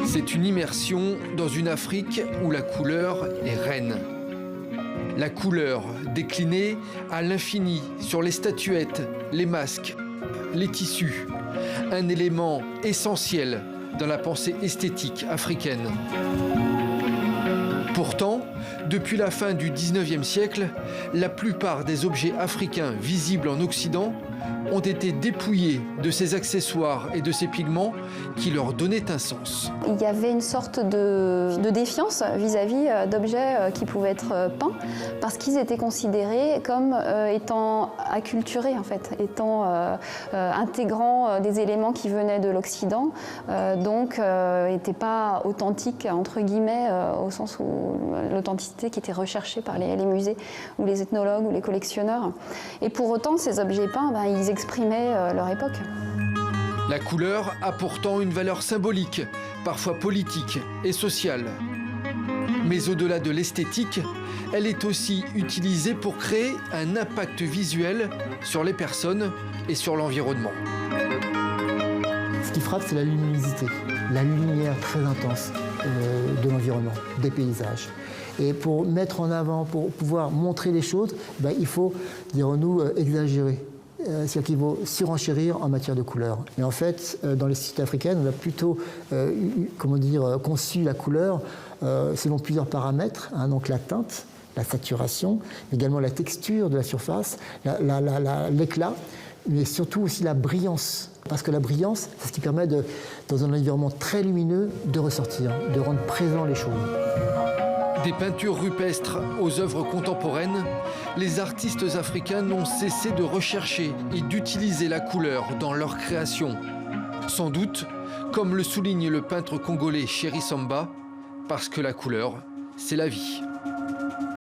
C'est une immersion dans une Afrique où la couleur est reine. La couleur déclinée à l'infini sur les statuettes, les masques, les tissus. Un élément essentiel dans la pensée esthétique africaine. Pourtant, depuis la fin du 19e siècle, la plupart des objets africains visibles en Occident ont été dépouillés de ces accessoires et de ces pigments qui leur donnaient un sens. Il y avait une sorte de défiance vis-à-vis d'objets qui pouvaient être peints parce qu'ils étaient considérés comme étant acculturés, en fait, étant intégrant des éléments qui venaient de l'Occident, donc n'étaient pas authentiques, entre guillemets, au sens où l'authenticité qui était recherchée par les musées ou les ethnologues ou les collectionneurs. Et pour autant, ces objets peints, ils exprimaient leur époque. La couleur a pourtant une valeur symbolique, parfois politique et sociale. Mais au-delà de l'esthétique, elle est aussi utilisée pour créer un impact visuel sur les personnes et sur l'environnement. Ce qui frappe, c'est la luminosité, la lumière très intense de l'environnement, des paysages. Et pour mettre en avant, pour pouvoir montrer les choses, il faut, dirons-nous, exagérer. C'est-à-dire qu'il faut surenchérir en matière de couleur. Mais en fait, dans les sociétés africaines, on a plutôt conçu la couleur selon plusieurs paramètres, donc la teinte, la saturation, mais également la texture de la surface, l'éclat, mais surtout aussi la brillance. Parce que la brillance, c'est ce qui permet, dans un environnement très lumineux, de ressortir, de rendre présent les choses. Des peintures rupestres aux œuvres contemporaines, les artistes africains n'ont cessé de rechercher et d'utiliser la couleur dans leur création. Sans doute, comme le souligne le peintre congolais Chéri Samba, parce que la couleur, c'est la vie.